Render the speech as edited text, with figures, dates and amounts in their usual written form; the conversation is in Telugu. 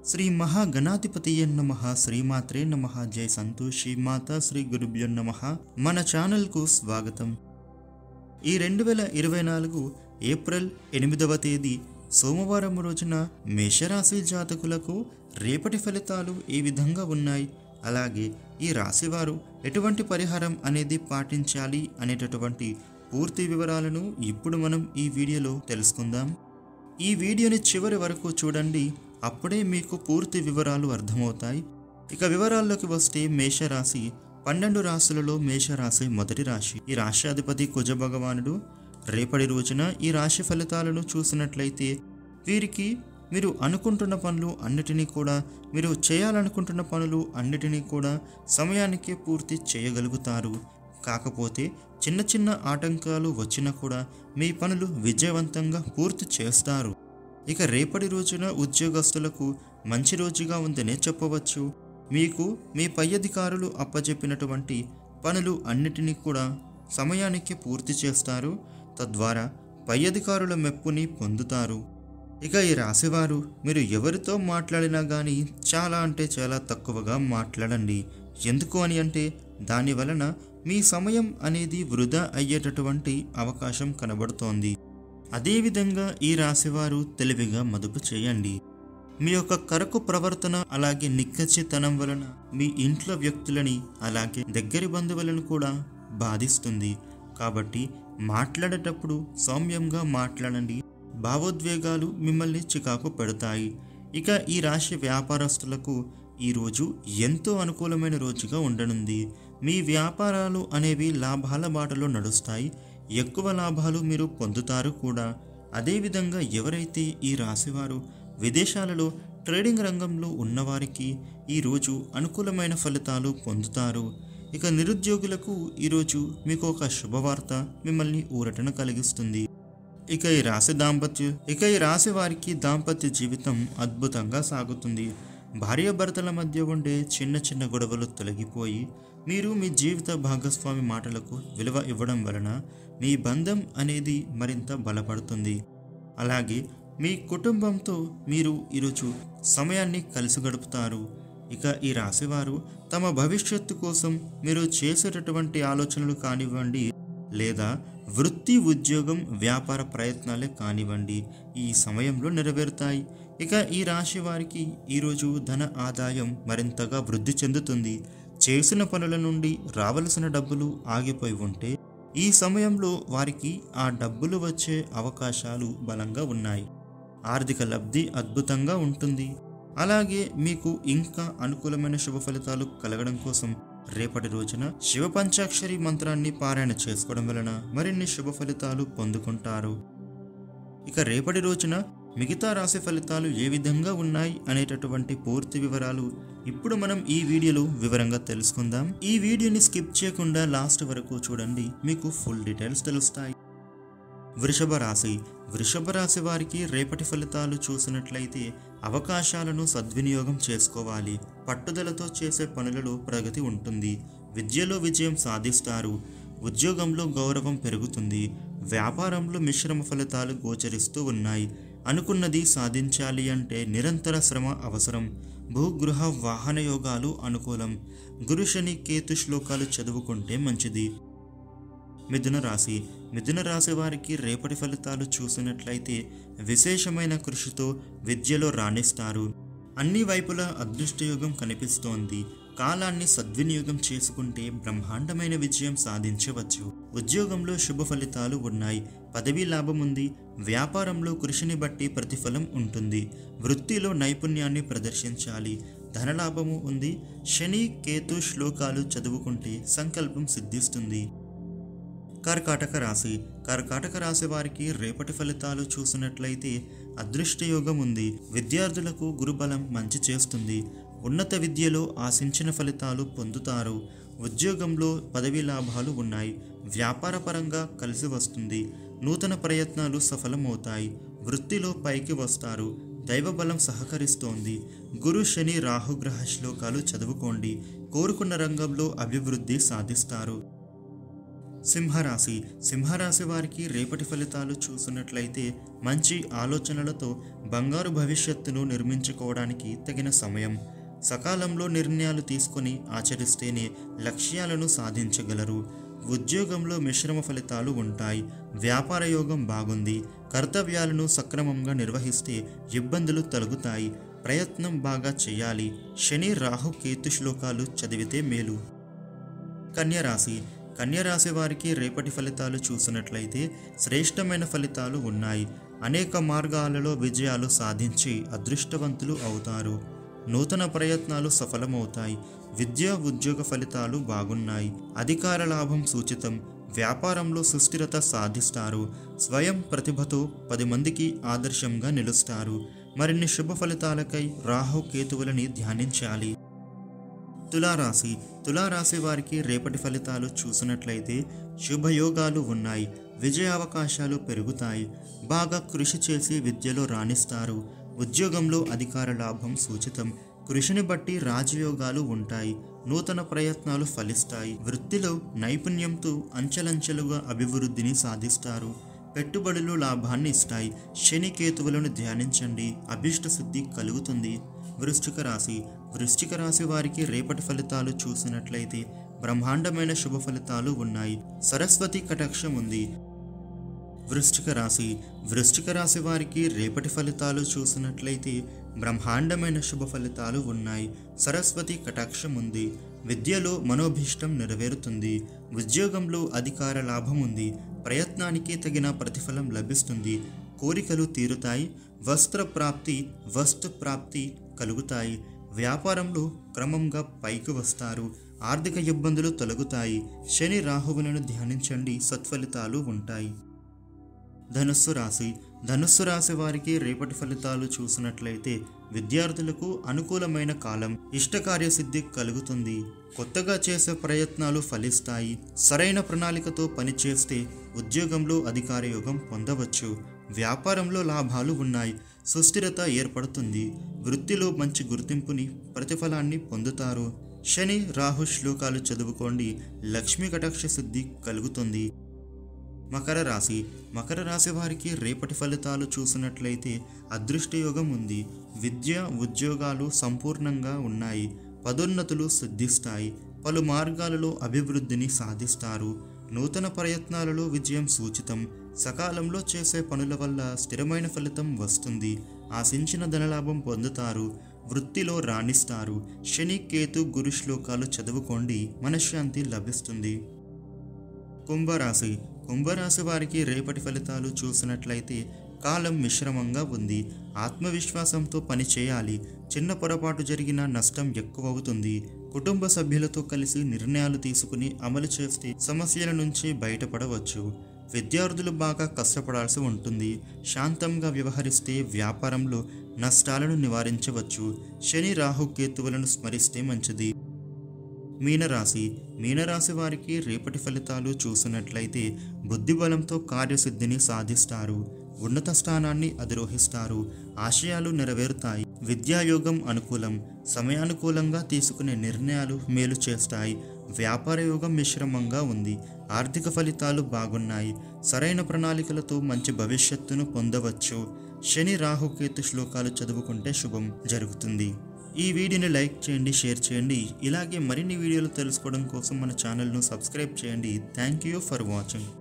శ్రీ మహాగణాధిపతియే నమః శ్రీమాత్రే నమః జై సంతోషి మాత శ్రీ గురుభ్యో నమః. మన ఛానల్కు స్వాగతం. ఈ 2024 ఏప్రిల్ 8వ తేదీ సోమవారం రోజున మేషరాశి జాతకులకు రేపటి ఫలితాలు ఏ విధంగా ఉన్నాయి, అలాగే ఈ రాశివారు ఎటువంటి పరిహారం అనేది పాటించాలి అనేటటువంటి పూర్తి వివరాలను ఇప్పుడు మనం ఈ వీడియోలో తెలుసుకుందాం. ఈ వీడియోని చివరి వరకు చూడండి, అప్పుడే మీకు పూర్తి వివరాలు అర్థమవుతాయి. ఇక వివరాల్లోకి వస్తే మేషరాశి 12 రాశులలో మేషరాశి మొదటి రాశి. ఈ రాశ్యాధిపతి కుజ భగవానుడు. రేపటి రోజున ఈ రాశి ఫలితాలను చూసినట్లయితే వీరికి మీరు అనుకుంటున్న పనులు అన్నిటినీ కూడా, మీరు చేయాలనుకుంటున్న పనులు అన్నిటినీ కూడా సమయానికి పూర్తి చేయగలుగుతారు. కాకపోతే చిన్న చిన్న ఆటంకాలు వచ్చినా కూడా మీ పనులు విజయవంతంగా పూర్తి చేస్తారు. ఇక రేపటి రోజున ఉద్యోగస్తులకు మంచి రోజుగా ఉందనే చెప్పవచ్చు. మీకు మీ పై అధికారులు అప్పచెప్పినటువంటి పనులు అన్నిటినీ కూడా సమయానికి పూర్తి చేస్తారు. తద్వారా పై అధికారుల మెప్పుని పొందుతారు. ఇక ఈ రాశివారు మీరు ఎవరితో మాట్లాడినా కానీ చాలా తక్కువగా మాట్లాడండి. ఎందుకు అని అంటే దాని వలన మీ సమయం అనేది వృధా అయ్యేటటువంటి అవకాశం కనబడుతోంది. అదేవిధంగా ఈ రాశివారు తెలివిగా మదుపు చేయండి. మీ యొక్క కరకు ప్రవర్తన అలాగే నిక్కచ్చితనం వలన మీ ఇంట్లో వ్యక్తులని అలాగే దగ్గరి బంధువులను కూడా బాధిస్తుంది. కాబట్టి మాట్లాడేటప్పుడు సౌమ్యంగా మాట్లాడండి. భావోద్వేగాలు మిమ్మల్ని చికాకు పెడతాయి. ఇక ఈ రాశి వ్యాపారస్తులకు ఈరోజు ఎంతో అనుకూలమైన రోజుగా ఉండనుంది. మీ వ్యాపారాలు అనేవి లాభాల బాటలో నడుస్తాయి. ఎక్కువ లాభాలు మీరు పొందుతారు కూడా. అదేవిధంగా ఎవరైతే ఈ రాశివారు విదేశాలలో ట్రేడింగ్ రంగంలో ఉన్నవారికి ఈరోజు అనుకూలమైన ఫలితాలు పొందుతారు. ఇక నిరుద్యోగులకు ఈరోజు మీకు ఒక శుభవార్త మిమ్మల్ని ఊరటను కలిగిస్తుంది. ఇక ఈ రాశి వారికి దాంపత్య జీవితం అద్భుతంగా సాగుతుంది. భార్యాభర్తల మధ్య ఉండే చిన్న గొడవలు తొలగిపోయి మీరు మీ జీవిత భాగస్వామి మాటలకు విలువ ఇవ్వడం వలన మీ బంధం అనేది మరింత బలపడుతుంది. అలాగే మీ కుటుంబంతో మీరు ఈరోజు సమయాన్ని కలిసి గడుపుతారు. ఇక ఈ రాశివారు తమ భవిష్యత్తు కోసం మీరు చేసేటటువంటి ఆలోచనలు కానివ్వండి, లేదా వృత్తి ఉద్యోగం వ్యాపార ప్రయత్నాలే కానివ్వండి, ఈ సమయంలో నెరవేరుతాయి. ఇక ఈ రాశి వారికి ఈరోజు ధన ఆదాయం మరింతగా వృద్ధి చెందుతుంది. చేసిన పనుల నుండి రావలసిన డబ్బులు ఆగిపోయి ఉంటే ఈ సమయంలో వారికి ఆ డబ్బులు వచ్చే అవకాశాలు బలంగా ఉన్నాయి. ఆర్థిక లబ్ధి అద్భుతంగా ఉంటుంది. అలాగే మీకు ఇంకా అనుకూలమైన శుభ ఫలితాలు కలగడం కోసం రేపటి రోజున శివ పంచాక్షరి మంత్రాన్ని పారాయణ చేసుకోవడం వలన మరిన్ని శుభ ఫలితాలు పొందుకుంటారు. ఇక రేపటి రోజున మిగతా రాశి ఫలితాలు ఏ విధంగా ఉన్నాయి అనేటటువంటి పూర్తి వివరాలు ఇప్పుడు మనం ఈ వీడియోలో వివరంగా తెలుసుకుందాం. ఈ వీడియోని స్కిప్ చేయకుండా లాస్ట్ వరకు చూడండి, మీకు ఫుల్ డీటెయిల్స్ తెలుస్తాయి. వృషభ రాశి వారికి రేపటి ఫలితాలు చూసినట్లయితే అవకాశాలను సద్వినియోగం చేసుకోవాలి. పట్టుదలతో చేసే పనులలో ప్రగతి ఉంటుంది. విద్యలో విజయం సాధిస్తారు. ఉద్యోగంలో గౌరవం పెరుగుతుంది. వ్యాపారంలో మిశ్రమ ఫలితాలు గోచరిస్తూ ఉన్నాయి. అనుకున్నది సాధించాలి అంటే నిరంతర శ్రమ అవసరం. భూగృహ వాహన యోగాలు అనుకూలం. గురు శని కేతు శ్లోకాలు చదువుకుంటే మంచిది. మిథున రాశి వారికి రేపటి ఫలితాలు చూసినట్లయితే విశేషమైన కృషితో విద్యలో రాణిస్తారు. అన్ని వైపులా అదృష్టయోగం కనిపిస్తోంది. కాలాన్ని సద్వినియోగం చేసుకుంటే బ్రహ్మాండమైన విజయం సాధించవచ్చు. ఉద్యోగంలో శుభ ఫలితాలు ఉన్నాయి. పదవీ లాభం ఉంది. వ్యాపారంలో కృషిని బట్టి ప్రతిఫలం ఉంటుంది. వృత్తిలో నైపుణ్యాన్ని ప్రదర్శించాలి. ధనలాభము ఉంది. శని కేతు శ్లోకాలు చదువుకుంటే సంకల్పం సిద్ధిస్తుంది. కర్కాటక రాశి వారికి రేపటి ఫలితాలు చూసినట్లయితే అదృష్టయోగం ఉంది. విద్యార్థులకు గురుబలం మంచి చేస్తుంది. ఉన్నత విద్యలో ఆశించిన ఫలితాలు పొందుతారు. ఉద్యోగంలో పదవీ లాభాలు ఉన్నాయి. వ్యాపార పరంగా కలిసి వస్తుంది. నూతన ప్రయత్నాలు సఫలమవుతాయి. వృత్తిలో పైకి వస్తారు. దైవబలం సహకరిస్తోంది. గురు శని రాహుగ్రహ శ్లోకాలు చదువుకోండి. కోరుకున్న రంగంలో అభివృద్ధి సాధిస్తారు. సింహరాశి సింహరాశి వారికి రేపటి ఫలితాలు చూసినట్లయితే మంచి ఆలోచనలతో బంగారు భవిష్యత్తును నిర్మించుకోవడానికి తగిన సమయం. సకాలంలో నిర్ణయాలు తీసుకొని ఆచరిస్తేనే లక్ష్యాలను సాధించగలరు. ఉద్యోగంలో మిశ్రమ ఫలితాలు ఉంటాయి. వ్యాపార యోగం బాగుంది. కర్తవ్యాలను సక్రమంగా నిర్వహిస్తే ఇబ్బందులు తొలగుతాయి. ప్రయత్నం బాగా చేయాలి. శని రాహు కేతు శ్లోకాలు చదివితే మేలు. కన్యరాశి కన్యరాశి వారికి రేపటి ఫలితాలు చూసినట్లయితే శ్రేష్టమైన ఫలితాలు ఉన్నాయి. అనేక మార్గాలలో విజయాలు సాధించి అదృష్టవంతులు అవుతారు. నూతన ప్రయత్నాలు సఫలమవుతాయి. విద్యా ఉద్యోగ ఫలితాలు బాగున్నాయి. అధికార లాభం సూచితం. వ్యాపారంలో సుస్థిరత సాధిస్తారు. స్వయం ప్రతిభతో 10 మందికి ఆదర్శంగా నిలుస్తారు. మరిన్ని శుభ ఫలితాలకై రాహు కేతువులని ధ్యానించాలి. తులారాశి తులారాశి వారికి రేపటి ఫలితాలు చూసినట్లయితే శుభయోగాలు ఉన్నాయి. విజయావకాశాలు పెరుగుతాయి. బాగా కృషి చేసి విద్యలో రాణిస్తారు. ఉద్యోగంలో అధికార లాభం సూచితం. కృషిని బట్టి రాజయోగాలు ఉంటాయి. నూతన ప్రయత్నాలు ఫలిస్తాయి. వృత్తిలో నైపుణ్యంతో అంచెలంచెలుగా అభివృద్ధిని సాధిస్తారు. పెట్టుబడులు లాభాన్ని ఇస్తాయి. శని కేతువులను ధ్యానించండి. అభిష్ట సిద్ధి కలుగుతుంది. వృశ్చిక రాశి వారికి రేపటి ఫలితాలు చూసినట్లయితే బ్రహ్మాండమైన శుభ ఫలితాలు ఉన్నాయి. సరస్వతి కటాక్షం ఉంది. వృశ్చిక రాశి వారికి రేపటి ఫలితాలు చూసినట్లయితే బ్రహ్మాండమైన శుభ ఫలితాలు ఉన్నాయి. సరస్వతి కటాక్షం ఉంది. విద్యలో మనోభీష్టం నెరవేరుతుంది. ఉద్యోగంలో అధికార లాభం ఉంది. ప్రయత్నానికి తగిన ప్రతిఫలం లభిస్తుంది. కోరికలు తీరుతాయి. వస్తు ప్రాప్తి కలుగుతాయి. వ్యాపారంలో క్రమంగా పైకి వస్తారు. ఆర్థిక ఇబ్బందులు తొలగుతాయి. శని రాహువులను ధ్యానించండి. సత్ఫలితాలు ఉంటాయి. ధనుస్సు రాశి వారికి రేపటి ఫలితాలు చూసినట్లయితే విద్యార్థులకు అనుకూలమైన కాలం. ఇష్టకార్యసిద్ధి కలుగుతుంది. కొత్తగా చేసే ప్రయత్నాలు ఫలిస్తాయి. సరైన ప్రణాళికతో పనిచేస్తే ఉద్యోగంలో అధికార యోగం పొందవచ్చు. వ్యాపారంలో లాభాలు ఉన్నాయి. సుస్థిరత ఏర్పడుతుంది. వృత్తిలో మంచి గుర్తింపుని ప్రతిఫలాన్ని పొందుతారు. శని రాహు శ్లోకాలు చదువుకోండి. లక్ష్మీ కటాక్ష సిద్ధి కలుగుతుంది. మకర రాశి వారికి రేపటి ఫలితాలు చూసినట్లయితే అదృష్టయోగం ఉంది. విద్య ఉద్యోగాలు సంపూర్ణంగా ఉన్నాయి. పదోన్నతులు సిద్ధిస్తాయి. పలు మార్గాలలో అభివృద్ధిని సాధిస్తారు. నూతన ప్రయత్నాలలో విజయం సూచితం. సకాలంలో చేసే పనుల వల్ల స్థిరమైన ఫలితం వస్తుంది. ఆశించిన ధనలాభం పొందుతారు. వృత్తిలో రాణిస్తారు. శని కేతు గురు శ్లోకాలు చదువుకోండి. మనశ్శాంతి లభిస్తుంది. కుంభరాశి వారికి రేపటి ఫలితాలు చూసినట్లయితే కాలం మిశ్రమంగా ఉంది. ఆత్మవిశ్వాసంతో పని చేయాలి. చిన్న పొరపాటు జరిగినా నష్టం ఎక్కువవుతుంది. కుటుంబ సభ్యులతో కలిసి నిర్ణయాలు తీసుకుని అమలు చేస్తే సమస్యల నుంచి బయటపడవచ్చు. విద్యార్థులు బాగా కష్టపడాల్సి ఉంటుంది. శాంతంగా వ్యవహరిస్తే వ్యాపారంలో నష్టాలను నివారించవచ్చు. శని రాహు కేతువులను స్మరిస్తే మంచిది. మీనరాశి వారికి రేపటి ఫలితాలు చూసినట్లయితే బుద్ధిబలంతో కార్యసిద్ధిని సాధిస్తారు. ఉన్నత స్థానాన్ని అధిరోహిస్తారు. ఆశయాలు నెరవేరుతాయి. విద్యాయోగం అనుకూలం. సమయానుకూలంగా తీసుకునే నిర్ణయాలు మేలు చేస్తాయి. వ్యాపార యోగం మిశ్రమంగా ఉంది. ఆర్థిక ఫలితాలు బాగున్నాయి. సరైన ప్రణాళికలతో మంచి భవిష్యత్తును పొందవచ్చు. శని రాహుకేతు శ్లోకాలు చదువుకుంటే శుభం జరుగుతుంది. ఈ వీడియోని లైక్ చేయండి, షేర్ చేయండి. ఇలాగే మరిన్ని వీడియోలు తెలుసుకోవడం కోసం మన ఛానల్ను సబ్స్క్రైబ్ చేయండి. Thank you for watching.